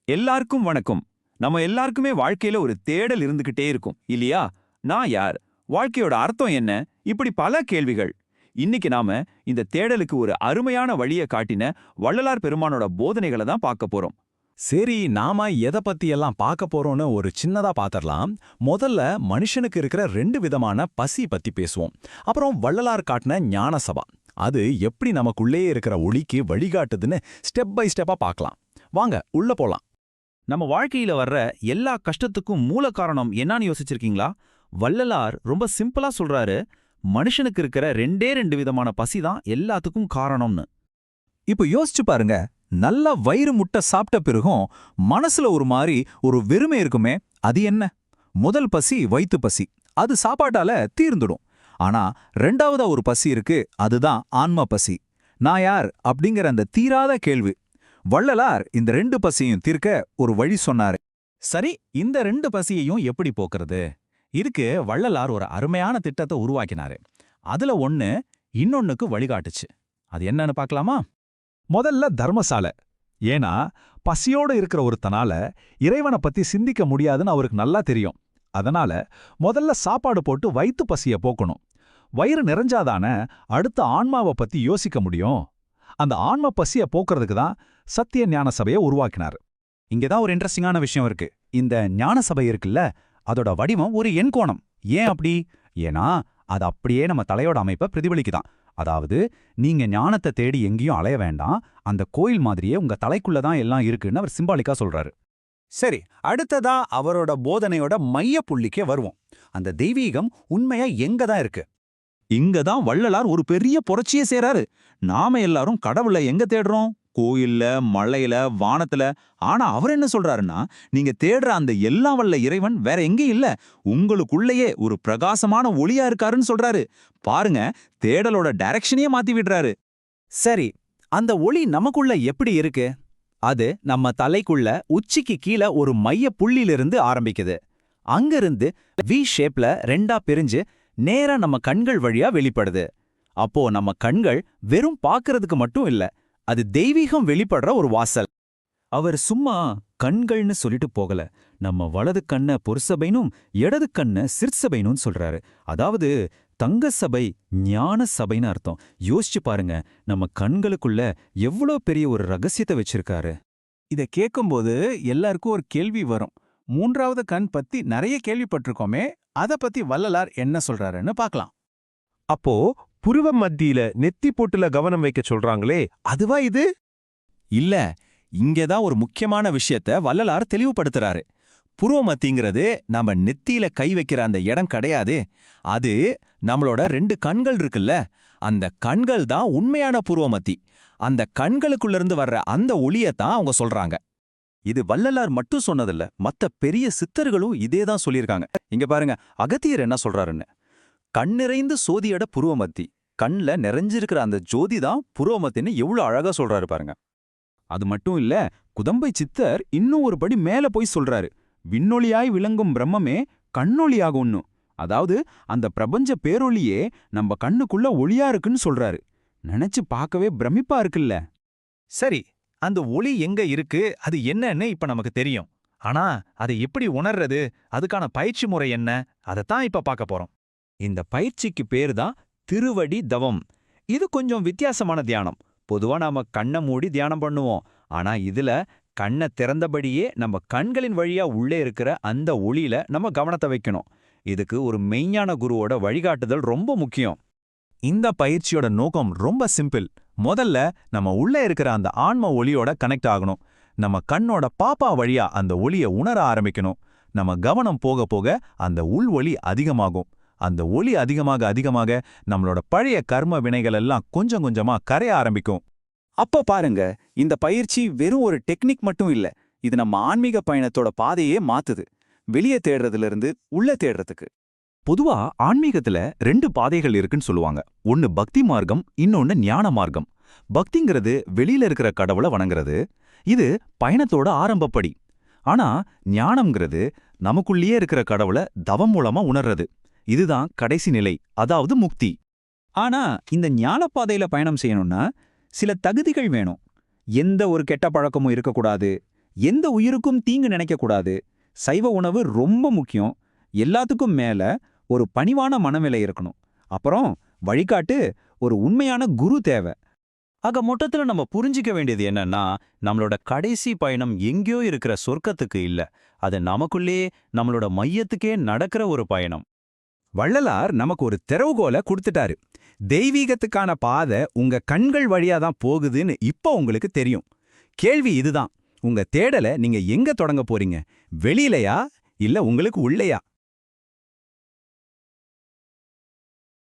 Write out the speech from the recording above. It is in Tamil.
எல்லாருக்கும் வணக்கம். நம்ம எல்லாருக்குமே வாழ்க்கையில ஒரு தேடல் இருந்துகிட்டே இருக்கும் இல்லையா? நான் யார்? வாழ்க்கையோட அர்த்தம் என்ன? இப்படி பல கேள்விகள். இன்னைக்கு நாம இந்த தேடலுக்கு ஒரு அருமையான வழியை காட்டின வள்ளலார் பெருமானோட போதனைகளை தான் பார்க்க போறோம். சரி, நாம எதை பத்தி எல்லாம் பார்க்க போறோம்னு ஒரு சின்னதா பாத்திரலாம். முதல்ல மனுஷனுக்கு இருக்கிற ரெண்டு விதமான பசி பத்தி பேசுவோம். அப்புறம் வள்ளலார் காட்டின ஞான சபா, அது எப்படி நமக்குள்ளேயே இருக்கிற ஒளிக்கு வழிகாட்டுதுன்னு ஸ்டெப் பை ஸ்டெப்பா பார்க்கலாம். வாங்க உள்ள போலாம். நம்ம வாழ்க்கையில வர்ற எல்லா கஷ்டத்துக்கும் மூல காரணம் என்னன்னு யோசிச்சிருக்கீங்களா? வள்ளலார் ரொம்ப சிம்பிளா சொல்றாரு, மனுஷனுக்கு இருக்கிற ரெண்டே ரெண்டு விதமான பசி தான் எல்லாத்துக்கும் காரணம்னு. இப்போ யோசிச்சு பாருங்க, நல்லா வயிறு முட்டை சாப்பிட்ட பிறகும் மனசுல ஒரு மாதிரி ஒரு வெறுமை இருக்குமே, அது என்ன? முதல் பசி வயிற்று பசி, அது சாப்பாட்டால தீர்ந்துடும். ஆனா ரெண்டாவதா ஒரு பசி இருக்கு, அதுதான் ஆன்ம பசி. நான் யார் அப்படிங்கிற அந்த தீராத கேள்வி. வள்ளலார் இந்த ரெண்டு பசியையும் தீர்க்க ஒரு வழி சொன்னாரு. சரி, இந்த ரெண்டு பசியையும் எப்படி போக்குறது? இதுக்கு வள்ளலார் ஒரு அருமையான திட்டத்தை உருவாக்கினாரு. அதுல ஒண்ணு இன்னொன்னுக்கு வழிகாட்டுச்சு. அது என்னன்னு பார்க்கலாமா? முதல்ல தர்மசாலை. ஏன்னா பசியோட இருக்கிற ஒருத்தனால இறைவனை பத்தி சிந்திக்க முடியாதுன்னு அவருக்கு நல்லா தெரியும். அதனால முதல்ல சாப்பாடு போட்டு வயிற்று பசிய போக்கணும். வயிறு நிறைஞ்சாதானே அடுத்த ஆன்மாவை பத்தி யோசிக்க முடியும். அந்த ஆன்ம பசிய போக்குறதுக்கு தான் சத்திய ஞான சபையை உருவாக்கினார். இங்கதான் ஒரு இன்ட்ரெஸ்டிங்கான விஷயம் இருக்கு. இந்த ஞான சபை இருக்குல்ல, அதோட வடிவம் ஒரு எண்கோணம். ஏன் அப்படி? ஏன்னா அது அப்படியே நம்ம தலையோட அமைப்பை பிரதிபலிக்குதான். அதாவது நீங்க ஞானத்தை தேடி எங்கேயும் அலைய வேண்டாம், அந்த கோயில் மாதிரியே உங்க தலைக்குள்ளதான் எல்லாம் இருக்குன்னு அவர் சிம்பாலிக்கா சொல்றாரு. சரி, அடுத்ததா அவரோட போதனையோட மைய புள்ளிக்கே வருவோம். அந்த தெய்வீகம் உண்மையா எங்க தான் இருக்கு? இங்கதான் வள்ளலார் ஒரு பெரிய புரட்சியே செய்றாரு. நாம எல்லாரும் கடவுளை எங்க தேடுறோம்? கோயில்ல, மலையில, வானத்துல. ஆனா அவர் என்ன சொல்றாருன்னா, நீங்க தேடுற அந்த எல்லாம் வல்ல இறைவன் வேற எங்கேயும் இல்ல, உங்களுக்குள்ளேயே ஒரு பிரகாசமான ஒளியா இருக்காருன்னு சொல்றாரு. பாருங்க, தேடலோட டைரக்ஷனையே மாத்தி விடுறாரு. சரி, அந்த ஒளி நமக்குள்ள எப்படி இருக்கு? அது நம்ம தலைக்குள்ள உச்சிக்கு கீழே ஒரு மைய புள்ளியிலிருந்து ஆரம்பிக்குது. அங்கிருந்து வி ஷேப்ல ரெண்டா பிரிஞ்சு நேரா நம்ம கண்கள் வழியா வெளிப்படுது. அப்போ நம்ம கண்கள் வெறும் பார்க்கறதுக்கு மட்டும் இல்ல, அது தெய்வீகம் வெளிப்படுற ஒரு வாசல். அவர் சும்மா கண்கள்னு சொல்லிட்டு போகல. நம்ம வலது கண்ண பொற்சபைனும் இடது கண்ண சிற்சபைனும் சொல்றாரு. அதாவது தங்க சபை, ஞான சபைன்னு அர்த்தம். யோசிச்சு பாருங்க, நம்ம கண்களுக்குள்ள எவ்வளோ பெரிய ஒரு ரகசியத்தை வச்சிருக்காரு. இத கேட்கும்போது எல்லாருக்கும் ஒரு கேள்வி வரும். மூன்றாவது கண் பத்தி நிறைய கேள்விப்பட்டிருக்கோமே, அத பத்தி வள்ளலார் என்ன சொல்றாருன்னு பார்க்கலாம். அப்போ புருவ மத்தியில நெத்தி போட்டுல கவனம் வைக்க சொல்றாங்களே, அதுவா இது? இல்ல, இங்கதான் ஒரு முக்கியமான விஷயத்த வள்ளலார் தெளிவுபடுத்துறாரு. புருவமத்திங்கிறது நம்ம நெத்தியில கை வைக்கிற அந்த இடம் கிடையாது. அது நம்மளோட ரெண்டு கண்கள் இருக்குல்ல, அந்த கண்கள் தான் உண்மையான புருவமத்தி. அந்த கண்களுக்குள்ளிருந்து வர்ற அந்த ஒளியத்தான் அவங்க சொல்றாங்க. இது வள்ளலார் மட்டும் சொன்னதில்ல, மத்த பெரிய சித்தர்களும் இதேதான் சொல்லியிருக்காங்க. இங்க பாருங்க, அகத்தியர் என்ன சொல்றாருன்னு. கண் நிறைந்து சோதியட புருவமத்தி, கண்ல நிறைஞ்சிருக்கிற அந்த ஜோதி தான் புருவமத்தின்னு எவ்வளவு அழகா சொல்றாரு பாருங்க. அது மட்டும் இல்ல, குதம்பை சித்தர் இன்னும் ஒரு படி மேல போய் சொல்றாரு. விண்ணொளியாய் விளங்கும் பிரம்மமே கண்ணொளியாகும்னு. அதாவது அந்த பிரபஞ்ச பேரொளியே நம்ம கண்ணுக்குள்ள ஒளியா இருக்குன்னு சொல்றாரு. நினைச்சு பார்க்கவே பிரமிப்பா இருக்குல்ல. சரி, அந்த ஒளி எங்க இருக்கு, அது என்னன்னு இப்ப நமக்கு தெரியும். ஆனா அதை எப்படி உணர்றது, அதுக்கான பயிற்சி முறை என்ன, அதைத்தான் இப்ப பார்க்க போறோம். இந்த பயிற்சிக்கு பேர் தான் திருவடி தவம். இது கொஞ்சம் வித்தியாசமான தியானம். பொதுவா நாம கண்ணை மூடி தியானம் பண்ணுவோம். ஆனா இதுல கண்ணை திறந்தபடியே நம்ம கண்களின் வழியா உள்ளே இருக்கிற அந்த ஒளியில நம்ம கவனத்தை வைக்கணும். இதுக்கு ஒரு மெய்ஞான குருவோட வழிகாட்டுதல் ரொம்ப முக்கியம். இந்த பயிற்சியோட நோக்கம் ரொம்ப சிம்பிள். முதல்ல நம்ம உள்ள இருக்கிற அந்த ஆன்ம ஒளியோட கனெக்ட் ஆகணும். நம்ம கண்ணோட பாப்பா வழியா அந்த ஒளியை உணர ஆரம்பிக்கணும். நம்ம கவனம் போக போக அந்த உள் ஒளி அதிகமாகும். அந்த ஒளி அதிகமாக அதிகமாக நம்மளோட பழைய கர்ம வினைகள் எல்லாம் கொஞ்சம் கொஞ்சமா கரைய ஆரம்பிக்கும். அப்ப பாருங்க, இந்த பயிற்சி வெறும் ஒரு டெக்னிக் மட்டும் இல்ல, இது நம்ம ஆன்மீக பயணத்தோட பாதையே மாத்துது. வெளியே தேடுறதுல இருந்து உள்ள தேடுறதுக்கு. பொதுவா ஆன்மீகத்துல ரெண்டு பாதைகள் இருக்குன்னு சொல்லுவாங்க. ஒன்னு பக்தி மார்க்கம், இன்னொன்னு ஞான மார்க்கம். பக்திங்கிறது வெளியில இருக்கிற கடவுளை வணங்குறது. இது பயணத்தோட ஆரம்பப்படி. ஆனா ஞானம்ங்கிறது நமக்குள்ளேயே இருக்கிற கடவுளை தவம் மூலமா உணர்றது. இதுதான் கடைசி நிலை, அதாவது முக்தி. ஆனா இந்த ஞானப்பாதையில பயணம் செய்யணும்னா சில தகுதிகள் வேணும். எந்த ஒரு கெட்ட பழக்கமும் இருக்கக்கூடாது, எந்த உயிருக்கும் தீங்கு நினைக்கக்கூடாது, சைவ உணவு ரொம்ப முக்கியம், எல்லாத்துக்கும் மேல ஒரு பணிவான மனநிலை இருக்கணும், அப்புறம் வழிகாட்டு ஒரு உண்மையான குரு தேவை. ஆக மொத்தத்துல நம்ம புரிஞ்சிக்க வேண்டியது என்னன்னா, நம்மளோட கடைசி பயணம் எங்கேயோ இருக்கிற சொர்க்கத்துக்கு இல்ல, அது நமக்குள்ளே நம்மளோட மையத்துக்கே நடக்கிற ஒரு பயணம். வள்ளலார் நமக்கு ஒரு திறவுகோலை கொடுத்துட்டாரு. தெய்வீகத்துக்கான பாதை உங்க கண்கள் வழியா தான் போகுதுன்னு இப்போ உங்களுக்கு தெரியும். கேள்வி இதுதான், உங்க தேடலை நீங்க எங்க தொடங்க போறீங்க? வெளியிலயா இல்ல உங்களுக்கு உள்ளேயா?